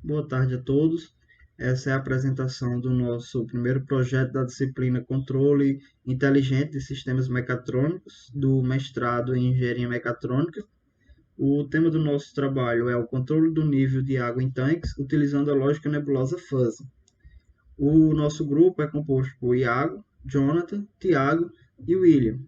Boa tarde a todos. Essa é a apresentação do nosso primeiro projeto da disciplina Controle Inteligente de Sistemas Mecatrônicos, do mestrado em Engenharia Mecatrônica. O tema do nosso trabalho é o controle do nível de água em tanques utilizando a lógica nebulosa fuzzy. O nosso grupo é composto por Iago, Jonathan, Tiago e William.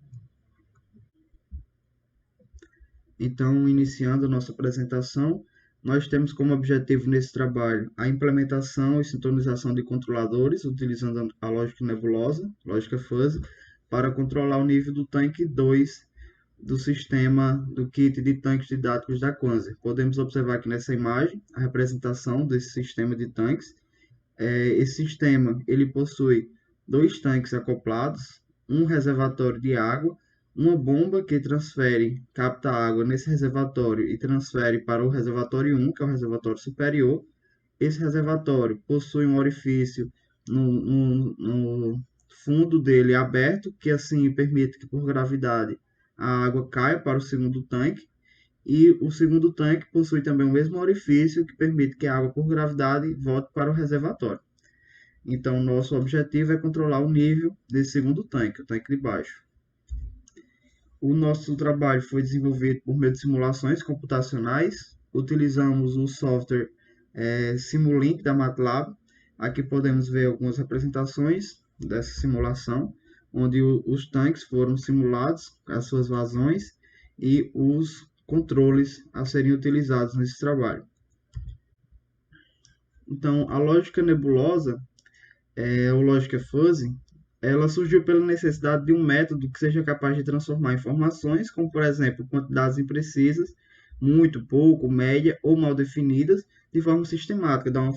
Então, iniciando a nossa apresentação, nós temos como objetivo nesse trabalho a implementação e sintonização de controladores, utilizando a lógica nebulosa, lógica fuzzy, para controlar o nível do tanque 2 do sistema do kit de tanques didáticos da Quanser. Podemos observar aqui nessa imagem a representação desse sistema de tanques. Esse sistema ele possui dois tanques acoplados, um reservatório de água, uma bomba que capta água nesse reservatório e transfere para o reservatório 1, que é o reservatório superior. Esse reservatório possui um orifício no fundo dele aberto, que assim permite que por gravidade a água caia para o segundo tanque. E o segundo tanque possui também o mesmo orifício que permite que a água por gravidade volte para o reservatório. Então, nosso objetivo é controlar o nível desse segundo tanque, o tanque de baixo. O nosso trabalho foi desenvolvido por meio de simulações computacionais. Utilizamos o software Simulink da MATLAB. Aqui podemos ver algumas representações dessa simulação, onde os tanques foram simulados, as suas vazões e os controles a serem utilizados nesse trabalho. Então, a lógica nebulosa ou lógica fuzzy, ela surgiu pela necessidade de um método que seja capaz de transformar informações, como por exemplo, quantidades imprecisas, muito, pouco, média ou mal definidas, de forma sistemática, de uma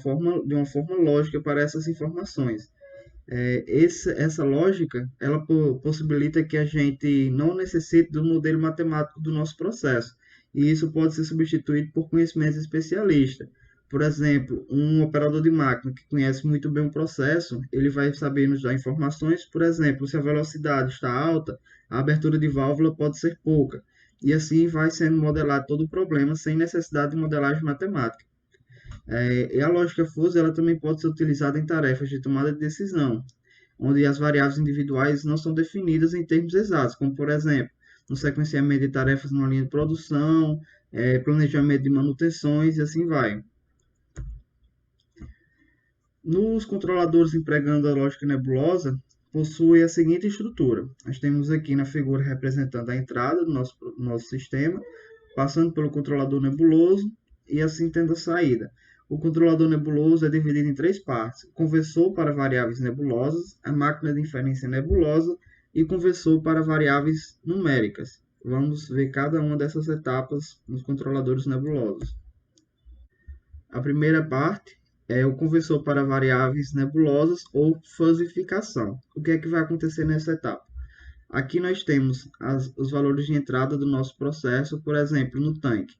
forma lógica para essas informações. Essa lógica, ela possibilita que a gente não necessite do modelo matemático do nosso processo, e isso pode ser substituído por conhecimentos especialistas. Por exemplo, um operador de máquina que conhece muito bem um processo, ele vai saber nos dar informações, por exemplo, se a velocidade está alta, a abertura de válvula pode ser pouca, e assim vai sendo modelado todo o problema sem necessidade de modelagem matemática. E a lógica fuzzy ela também pode ser utilizada em tarefas de tomada de decisão, onde as variáveis individuais não são definidas em termos exatos, como por exemplo, no sequenciamento de tarefas numa linha de produção, planejamento de manutenções e assim vai. Nos controladores empregando a lógica nebulosa, possui a seguinte estrutura. Nós temos aqui na figura representando a entrada do nosso sistema, passando pelo controlador nebuloso e assim tendo a saída. O controlador nebuloso é dividido em três partes: o conversor para variáveis nebulosas, a máquina de inferência nebulosa e o conversor para variáveis numéricas. Vamos ver cada uma dessas etapas nos controladores nebulosos. A primeira parte é o conversor para variáveis nebulosas ou fuzzificação. O que é que vai acontecer nessa etapa? Aqui nós temos os valores de entrada do nosso processo, por exemplo, no tanque.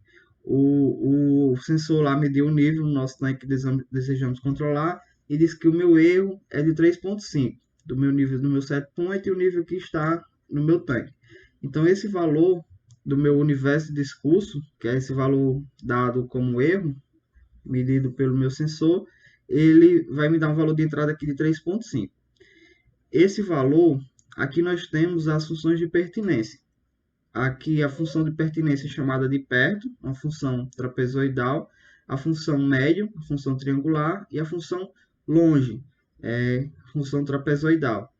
O sensor lá mediu o nível no nosso tanque que desejamos controlar e diz que o meu erro é de 3,5 do meu nível do meu set point e o nível que está no meu tanque. Então, esse valor do meu universo de discurso, que é esse valor dado como erro, medido pelo meu sensor, ele vai me dar um valor de entrada aqui de 3,5. Esse valor, aqui nós temos as funções de pertinência. Aqui a função de pertinência é chamada de perto, uma função trapezoidal, a função médio, a função triangular, e a função longe, função trapezoidal.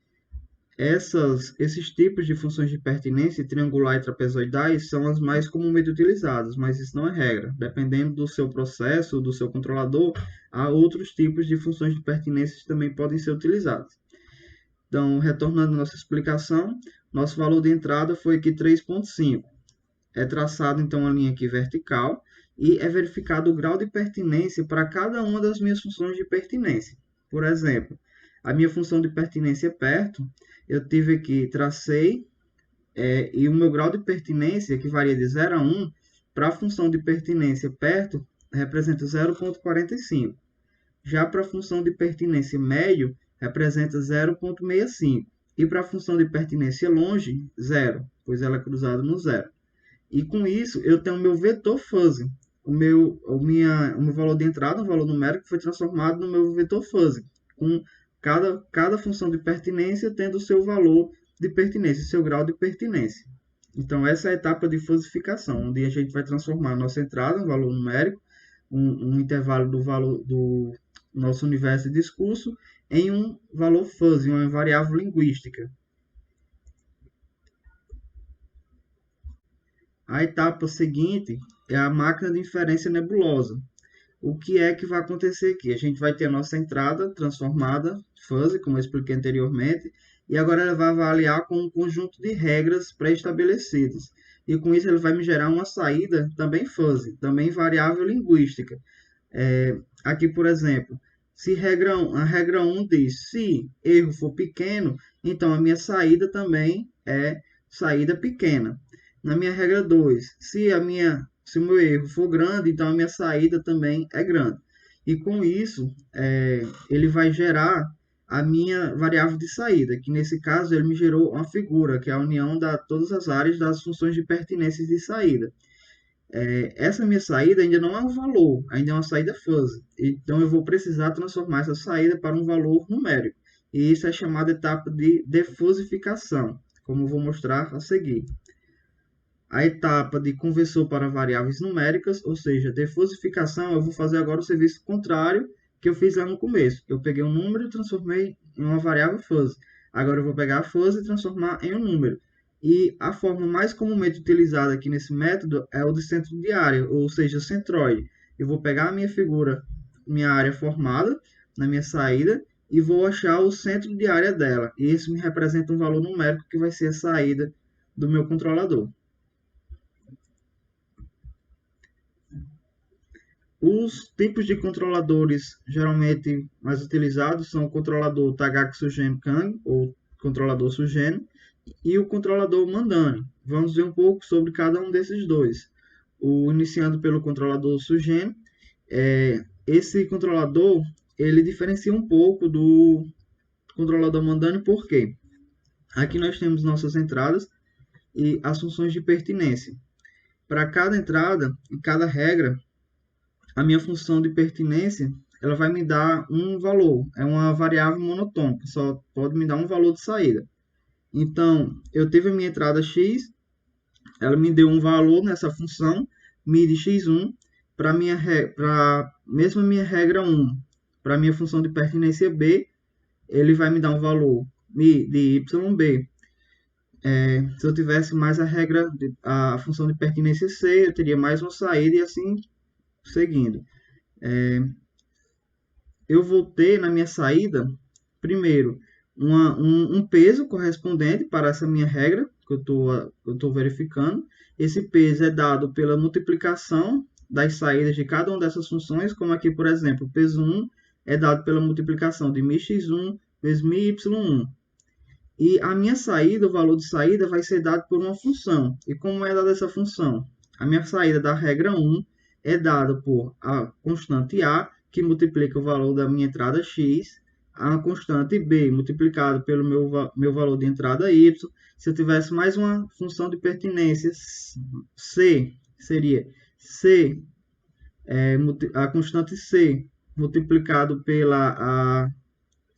Esses tipos de funções de pertinência, triangular e trapezoidais, são as mais comumente utilizadas, mas isso não é regra. Dependendo do seu processo, do seu controlador, há outros tipos de funções de pertinência que também podem ser utilizadas. Então, retornando à nossa explicação, nosso valor de entrada foi aqui 3,5. É traçado, então, uma linha aqui vertical e é verificado o grau de pertinência para cada uma das minhas funções de pertinência. Por exemplo, a minha função de pertinência perto, eu tive aqui, tracei, e o meu grau de pertinência, que varia de 0 a 1, para a função de pertinência perto, representa 0,45. Já para a função de pertinência médio, representa 0,65. E para a função de pertinência longe, 0, pois ela é cruzada no 0. E com isso, eu tenho meu vetor fuzzy. o meu valor de entrada, um valor numérico, foi transformado no meu vetor fuzzy, com cada função de pertinência tendo o seu valor de pertinência, seu grau de pertinência. Então, essa é a etapa de fuzzificação, onde a gente vai transformar a nossa entrada, um valor numérico, um intervalo do valor do nosso universo de discurso, em um valor fuzzy, uma variável linguística. A etapa seguinte é a máquina de inferência nebulosa. O que é que vai acontecer aqui? A gente vai ter a nossa entrada transformada, fuzzy, como eu expliquei anteriormente, e agora ela vai avaliar com um conjunto de regras pré-estabelecidas. E com isso ele vai me gerar uma saída também fuzzy, também variável linguística. Aqui, por exemplo, se a regra 1 diz, se erro for pequeno, então a minha saída também é saída pequena. Na minha regra 2, se o meu erro for grande, então a minha saída também é grande. E com isso, ele vai gerar a minha variável de saída, que nesse caso ele me gerou uma figura, que é a união de todas as áreas das funções de pertinência de saída. Essa minha saída ainda não é um valor, ainda é uma saída fuzzy. Então eu vou precisar transformar essa saída para um valor numérico. E isso é chamada etapa de defusificação, como eu vou mostrar a seguir. A etapa de conversor para variáveis numéricas, ou seja, defusificação, eu vou fazer agora o serviço contrário que eu fiz lá no começo. Eu peguei um número e transformei em uma variável fuzzy. Agora eu vou pegar a fuzzy e transformar em um número. E a forma mais comumente utilizada aqui nesse método é o de centro de área, ou seja, centroide. Eu vou pegar a minha figura, minha área formada na minha saída, e vou achar o centro de área dela. E isso me representa um valor numérico que vai ser a saída do meu controlador. Os tipos de controladores geralmente mais utilizados são o controlador Tagaku-Sugeno-Kang, ou controlador Sugeno, e o controlador Mandani. Vamos ver um pouco sobre cada um desses dois. Iniciando pelo controlador Sugeno, esse controlador ele diferencia um pouco do controlador Mandani, por quê? Aqui nós temos nossas entradas e as funções de pertinência. Para cada entrada e cada regra, a minha função de pertinência ela vai me dar um valor, é uma variável monotônica, só pode me dar um valor de saída. Então, eu tive a minha entrada x, ela me deu um valor nessa função, mid x1, para mesmo a minha regra 1, para a minha função de pertinência b, ele vai me dar um valor de yb. Se eu tivesse mais a função de pertinência c, eu teria mais uma saída e assim seguindo. Eu vou ter na minha saída, primeiro, um peso correspondente para essa minha regra que eu estou verificando. Esse peso é dado pela multiplicação das saídas de cada uma dessas funções, como aqui, por exemplo, o peso 1 é dado pela multiplicação de μx1 vezes μy1. E a minha saída, o valor de saída, vai ser dado por uma função. E como é dada essa função? A minha saída da regra 1 é dada por a constante A, que multiplica o valor da minha entrada x, a constante b multiplicado pelo meu valor de entrada y. Se eu tivesse mais uma função de pertinência, c, seria c, a constante c multiplicado pela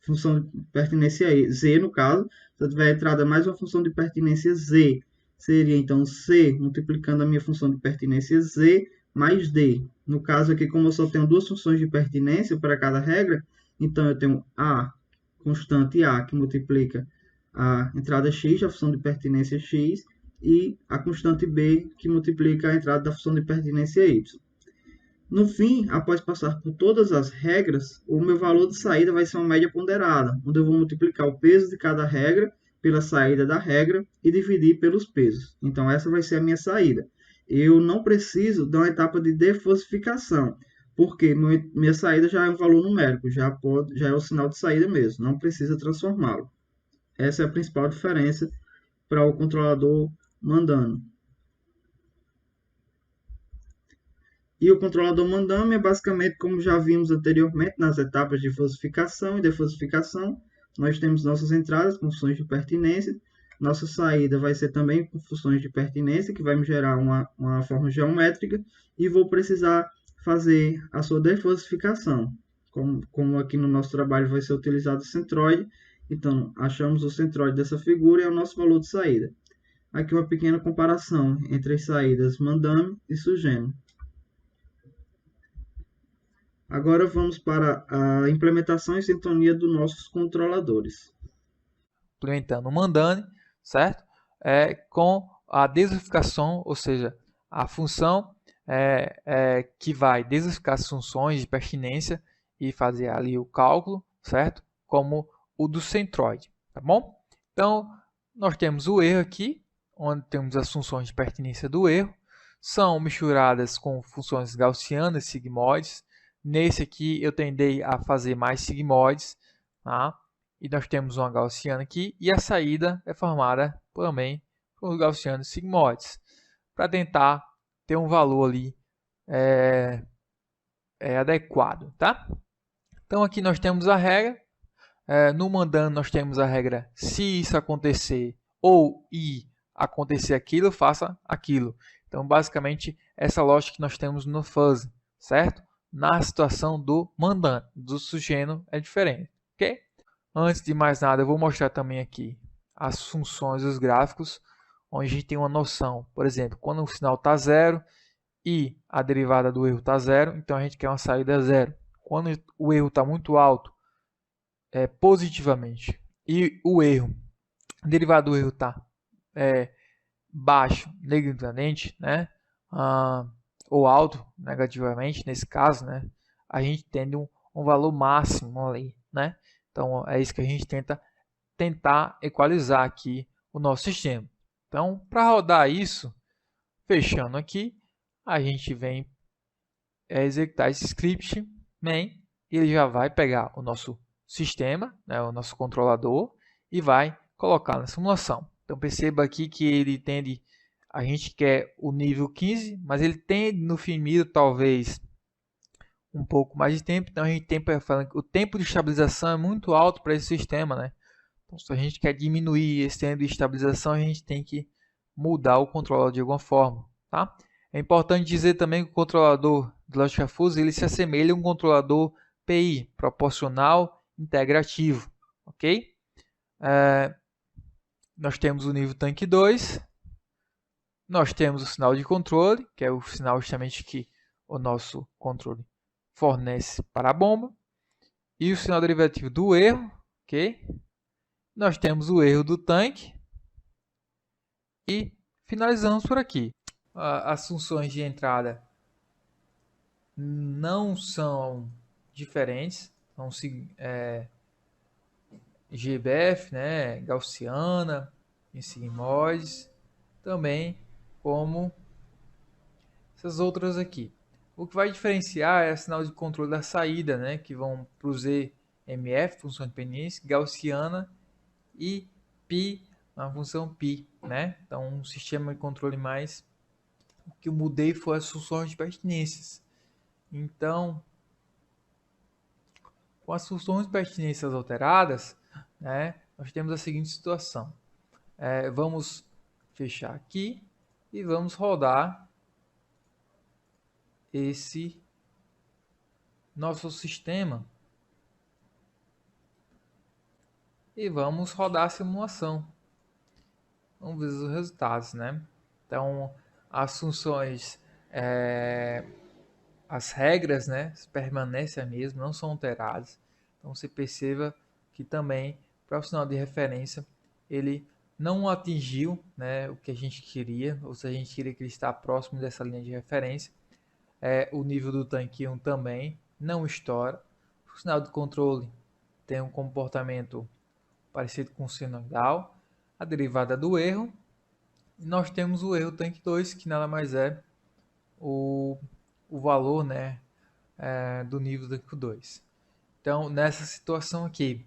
função de pertinência z, no caso. Se eu tiver entrada mais uma função de pertinência z, seria então c multiplicando a minha função de pertinência z mais d. No caso aqui, como eu só tenho duas funções de pertinência para cada regra, então eu tenho a constante a, que multiplica a entrada x, a função de pertinência x, e a constante b, que multiplica a entrada da função de pertinência y. No fim, após passar por todas as regras, o meu valor de saída vai ser uma média ponderada, onde eu vou multiplicar o peso de cada regra pela saída da regra e dividir pelos pesos. Então, essa vai ser a minha saída. Eu não preciso dar uma etapa de defusificação, porque minha saída já é um valor numérico, já é o sinal de saída mesmo, não precisa transformá-lo. Essa é a principal diferença para o controlador Mandani. E o controlador Mandani é basicamente como já vimos anteriormente nas etapas de fusificação e defusificação. Nós temos nossas entradas com funções de pertinência. Nossa saída vai ser também com funções de pertinência, que vai me gerar uma forma geométrica, e vou precisar fazer a sua desfosificação. Como aqui no nosso trabalho vai ser utilizado o centroide, então achamos o centroide dessa figura e é o nosso valor de saída. Aqui uma pequena comparação entre as saídas Mandame e Sugeno. Agora vamos para a implementação e sintonia dos nossos controladores. Implementando o Mandane, certo? Com a desunificação, ou seja, a função que vai desunificar as funções de pertinência e fazer ali o cálculo, certo? Como o do centroide, tá bom? Então, nós temos o erro aqui, onde temos as funções de pertinência do erro, são misturadas com funções gaussianas, sigmoides. Nesse aqui eu tendei a fazer mais sigmoides, tá? E nós temos uma gaussiana aqui, e a saída é formada também por gaussianos sigmoides, para tentar ter um valor ali adequado, tá? Então aqui nós temos a regra, no mandando nós temos a regra se isso acontecer ou acontecer aquilo, faça aquilo. Então basicamente essa lógica que nós temos no fuzzy, certo? Na situação do mandando, do sujeito é diferente, ok? Antes de mais nada, eu vou mostrar também aqui as funções dos gráficos, onde a gente tem uma noção, por exemplo, quando o sinal está zero e a derivada do erro está zero, então a gente quer uma saída zero. Quando o erro está muito alto, positivamente, e a derivada do erro está baixo, negativamente, né? Ou alto, negativamente, nesse caso, né? A gente tem um valor máximo ali, né? Então é isso que a gente tentar equalizar aqui o nosso sistema. Então, para rodar isso, fechando aqui, a gente vem executar esse script main, e ele já vai pegar o nosso sistema, né, o nosso controlador, e vai colocar na simulação. Então perceba aqui que ele tende, a gente quer o nível 15, mas ele tende no FIMIR talvez um pouco mais de tempo, então a gente tem falando que o tempo de estabilização é muito alto para esse sistema, né? Então, se a gente quer diminuir esse tempo de estabilização, a gente tem que mudar o controlador de alguma forma, tá? É importante dizer também que o controlador de lógica fusa ele se assemelha a um controlador PI, proporcional integrativo, ok? Nós temos o nível tanque 2, nós temos o sinal de controle, que é o sinal justamente que o nosso controle fornece para a bomba, e o sinal derivativo do erro, ok? Nós temos o erro do tanque e finalizamos por aqui. As funções de entrada não são diferentes, são GBF, né, gaussiana, em sigmoides, também como essas outras aqui. O que vai diferenciar é o sinal de controle da saída, né, que vão para o ZMF, função de pendência, gaussiana, e pi, uma função pi, né? Então, um sistema de controle mais, o que eu mudei foi as funções de pertinências. Então, com as funções de pertinências alteradas, né, nós temos a seguinte situação. Vamos fechar aqui e vamos rodar esse nosso sistema e vamos rodar a simulação. Vamos ver os resultados, né? Então, as funções, as regras, né, permanecem as mesmas, não são alteradas. Então, você perceba que também, para o sinal de referência, ele não atingiu, né, o que a gente queria, ou seja, a gente queria que ele está próximo dessa linha de referência. O nível do tanque 1 também não estoura. O sinal de controle tem um comportamento parecido com o senoidal. A derivada do erro. E nós temos o erro tanque 2, que nada mais é o valor, né, do nível do tanque 2. Então, nessa situação aqui.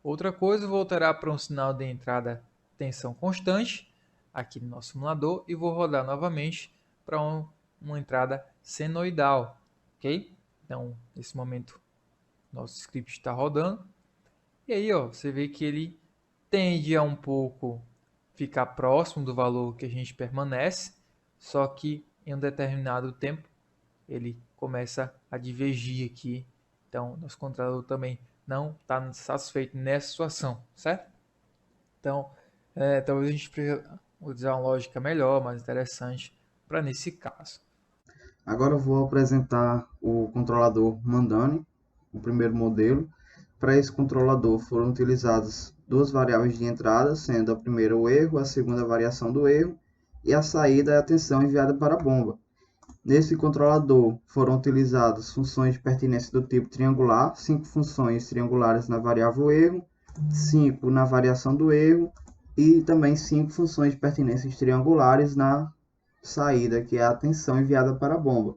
Outra coisa, vou alterar para um sinal de entrada tensão constante, aqui no nosso simulador, e vou rodar novamente para uma entrada senoidal, ok? Então, nesse momento, nosso script está rodando. E aí, ó, você vê que ele tende a um pouco ficar próximo do valor que a gente permanece, só que em um determinado tempo ele começa a divergir aqui. Então, nosso controlador também não está satisfeito nessa situação, certo? Então, talvez a gente precise usar uma lógica melhor, mais interessante para nesse caso. Agora eu vou apresentar o controlador Mandani, o primeiro modelo. Para esse controlador foram utilizadas duas variáveis de entrada, sendo a primeira o erro, a segunda a variação do erro, e a saída é a tensão enviada para a bomba. Nesse controlador foram utilizadas funções de pertinência do tipo triangular, 5 funções triangulares na variável erro, 5 na variação do erro e também 5 funções de pertinência triangulares na saída, que é a tensão enviada para a bomba.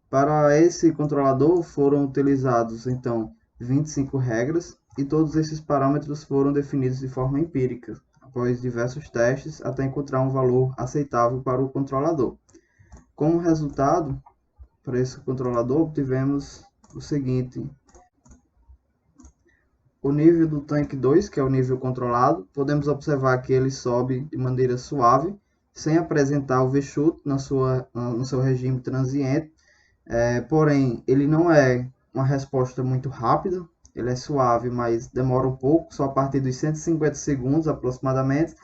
Para esse controlador foram utilizados então 25 regras e todos esses parâmetros foram definidos de forma empírica, após diversos testes até encontrar um valor aceitável para o controlador. Como resultado, para esse controlador, obtivemos o seguinte: o nível do tanque 2, que é o nível controlado, podemos observar que ele sobe de maneira suave, sem apresentar o V-chute no seu regime transiente, porém, ele não é uma resposta muito rápida, ele é suave, mas demora um pouco, só a partir dos 150 segundos aproximadamente,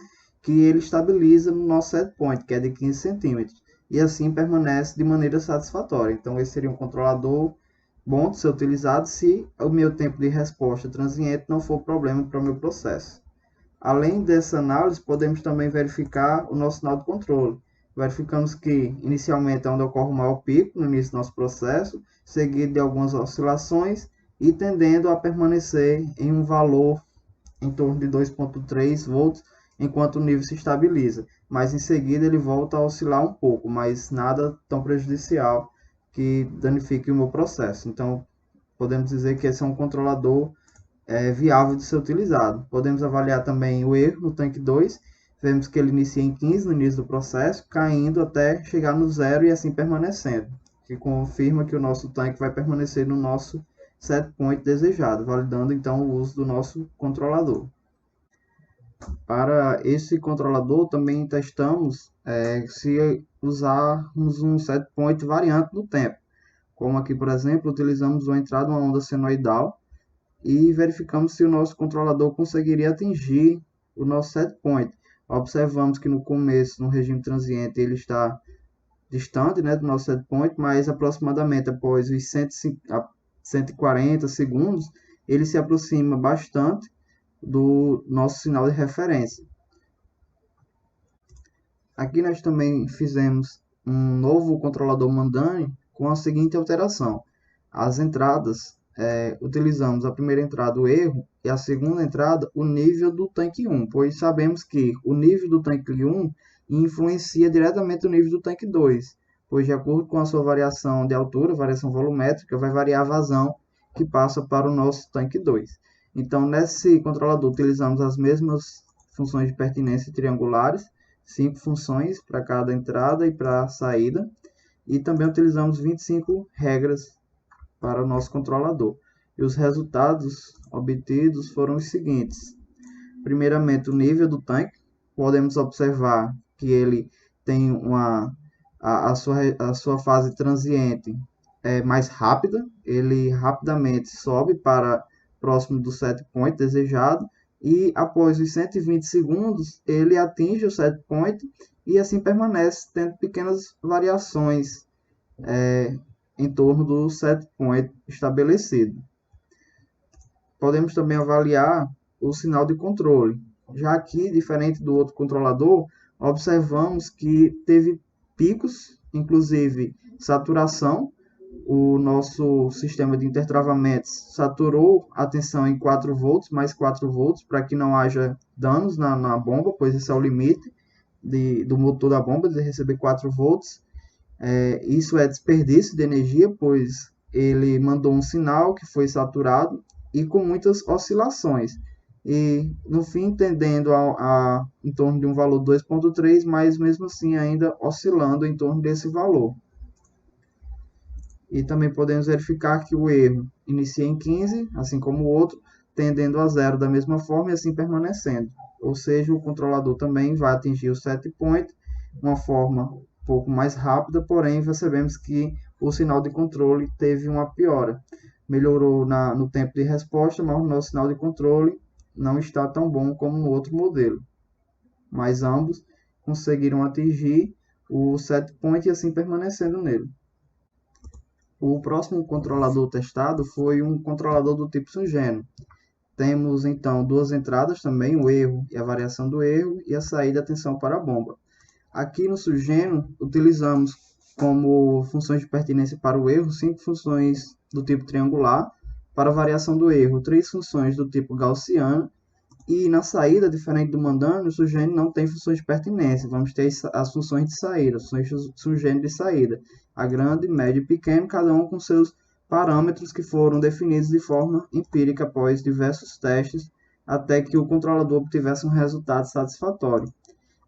que ele estabiliza no nosso set point, que é de 15 centímetros, e assim permanece de maneira satisfatória. Então, esse seria um controlador bom de ser utilizado se o meu tempo de resposta transiente não for problema para o meu processo. Além dessa análise, podemos também verificar o nosso sinal de controle. Verificamos que, inicialmente, é onde ocorre o maior pico no início do nosso processo, seguido de algumas oscilações e tendendo a permanecer em um valor em torno de 2,3 volts, enquanto o nível se estabiliza. Mas, em seguida, ele volta a oscilar um pouco, mas nada tão prejudicial que danifique o meu processo. Então, podemos dizer que esse é um controlador viável de ser utilizado. Podemos avaliar também o erro no tanque 2. Vemos que ele inicia em 15 no início do processo, caindo até chegar no zero e assim permanecendo, que confirma que o nosso tanque vai permanecer no nosso set point desejado, validando então o uso do nosso controlador. Para esse controlador também testamos se usarmos um set point variante no tempo, como aqui, por exemplo, utilizamos uma entrada uma onda senoidal e verificamos se o nosso controlador conseguiria atingir o nosso set point. Observamos que no começo, no regime transiente, ele está distante, né, do nosso set point, mas aproximadamente após os 140 segundos, ele se aproxima bastante do nosso sinal de referência. Aqui nós também fizemos um novo controlador Mandani com a seguinte alteração: as entradas, utilizamos a primeira entrada o erro e a segunda entrada o nível do tanque 1, pois sabemos que o nível do tanque 1 influencia diretamente o nível do tanque 2, pois de acordo com a sua variação de altura, variação volumétrica, vai variar a vazão que passa para o nosso tanque 2. Então, nesse controlador, utilizamos as mesmas funções de pertinência triangulares, 5 funções para cada entrada e para a saída, e também utilizamos 25 regras para o nosso controlador. E os resultados obtidos foram os seguintes: primeiramente, o nível do tanque. Podemos observar que ele tem a sua fase transiente mais rápida, ele rapidamente sobe para próximo do set point desejado e após os 120 segundos ele atinge o set point e assim permanece, tendo pequenas variações em torno do set point estabelecido. Podemos também avaliar o sinal de controle. Já aqui, diferente do outro controlador, observamos que teve picos, inclusive saturação. O nosso sistema de intertravamentos saturou a tensão em 4 volts, mais 4 volts, para que não haja danos na bomba, pois esse é o limite do motor da bomba, de receber 4 volts. Isso é desperdício de energia, pois ele mandou um sinal que foi saturado e com muitas oscilações. E no fim, tendendo em torno de um valor 2,3, mas mesmo assim ainda oscilando em torno desse valor. E também podemos verificar que o erro inicia em 15, assim como o outro, tendendo a zero da mesma forma e assim permanecendo. Ou seja, o controlador também vai atingir o set point de uma forma um pouco mais rápida, porém percebemos que o sinal de controle teve uma piora. Melhorou no tempo de resposta, mas o nosso sinal de controle não está tão bom como no outro modelo. Mas ambos conseguiram atingir o set point e assim permanecendo nele. O próximo controlador testado foi um controlador do tipo Sungeno. Temos então duas entradas também, o erro e a variação do erro, e a saída e a tensão para a bomba. Aqui no Sungeno, utilizamos como funções de pertinência para o erro 5 funções do tipo triangular, para a variação do erro 3 funções do tipo gaussiana, e na saída, diferente do mandano, o Sungeno não tem funções de pertinência. Vamos ter as funções de saída, as funções Sungeno de saída. A grande, médio e pequeno, cada um com seus parâmetros que foram definidos de forma empírica após diversos testes, até que o controlador obtivesse um resultado satisfatório.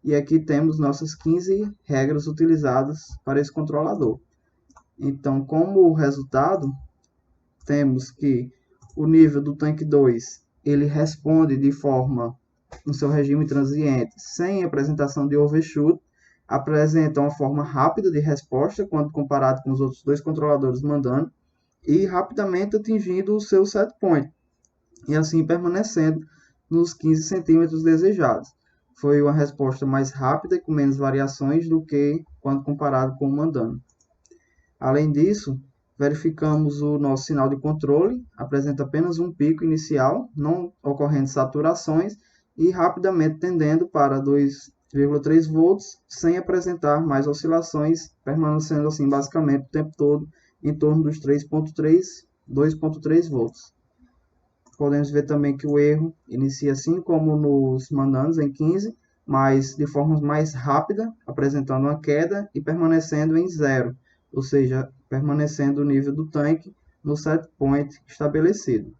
E aqui temos nossas 15 regras utilizadas para esse controlador. Então, como resultado, temos que o nível do tanque 2 ele responde de forma, no seu regime transiente, sem apresentação de overshoot, apresenta uma forma rápida de resposta quando comparado com os outros dois controladores mandando, e rapidamente atingindo o seu set point, e assim permanecendo nos 15 centímetros desejados. Foi uma resposta mais rápida e com menos variações do que quando comparado com o mandando. Além disso, verificamos o nosso sinal de controle, apresenta apenas um pico inicial, não ocorrendo saturações, e rapidamente tendendo para 2,3 volts, sem apresentar mais oscilações, permanecendo assim basicamente o tempo todo em torno dos 3,3, 2,3 volts. Podemos ver também que o erro inicia assim como nos mandanos em 15, mas de forma mais rápida, apresentando uma queda e permanecendo em zero, ou seja, permanecendo o nível do tanque no set point estabelecido.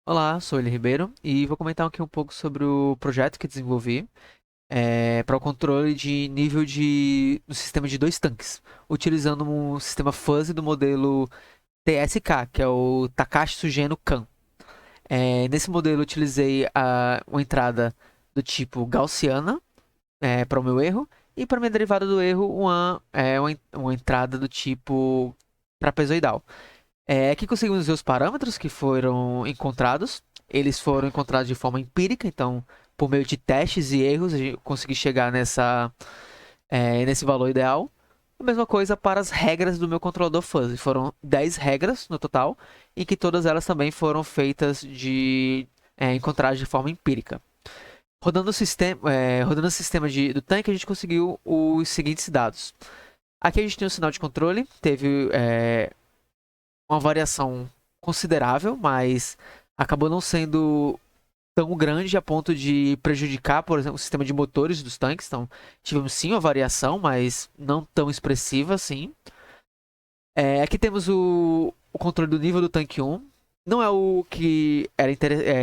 Olá, sou Eli Ribeiro e vou comentar aqui um pouco sobre o projeto que desenvolvi para o controle de nível do sistema de dois tanques, utilizando um sistema fuzzy do modelo TSK, que é o Takashi Sugeno Kan. Nesse modelo, utilizei uma entrada do tipo gaussiana para o meu erro, e para minha derivada do erro, uma entrada do tipo trapezoidal. Aqui conseguimos ver os parâmetros que foram encontrados. Eles foram encontrados de forma empírica, então, por meio de testes e erros, eu consegui chegar nesse valor ideal. A mesma coisa para as regras do meu controlador fuzzy. Foram 10 regras no total, e que todas elas também foram feitas encontradas de forma empírica. Rodando o sistema do tanque, a gente conseguiu os seguintes dados. Aqui a gente tem o sinal de controle, teve uma variação considerável, mas acabou não sendo tão grande a ponto de prejudicar, por exemplo, o sistema de motores dos tanques. Então, tivemos sim uma variação, mas não tão expressiva assim. Aqui temos o controle do nível do tanque 1. Não é o que era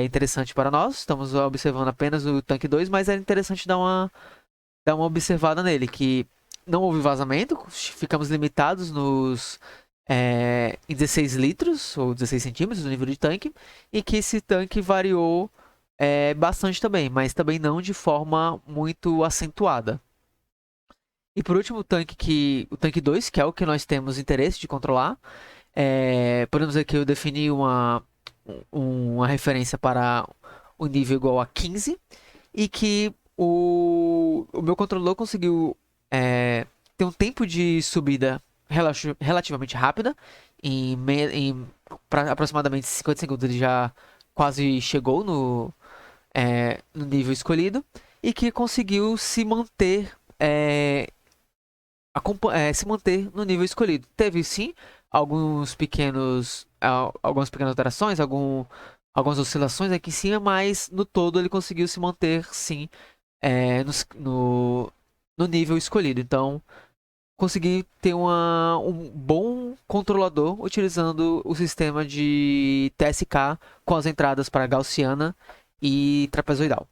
interessante para nós, estamos observando apenas o tanque 2, mas era interessante dar uma observada nele, que não houve vazamento, ficamos limitados em 16 litros, ou 16 centímetros do nível de tanque, e que esse tanque variou bastante também, mas também não de forma muito acentuada. E por último, o tanque 2, que é o que nós temos interesse de controlar. Podemos ver que eu defini uma referência para o nível igual a 15, e que o meu controlador conseguiu ter um tempo de subida relativamente rápida. Em aproximadamente 50 segundos ele já quase chegou no nível escolhido, e que conseguiu se manter no nível escolhido. Teve sim algumas pequenas alterações, algumas oscilações aqui em cima, mas no todo ele conseguiu se manter sim no nível escolhido. Então, consegui ter um bom controlador utilizando o sistema de TSK com as entradas para gaussiana e trapezoidal.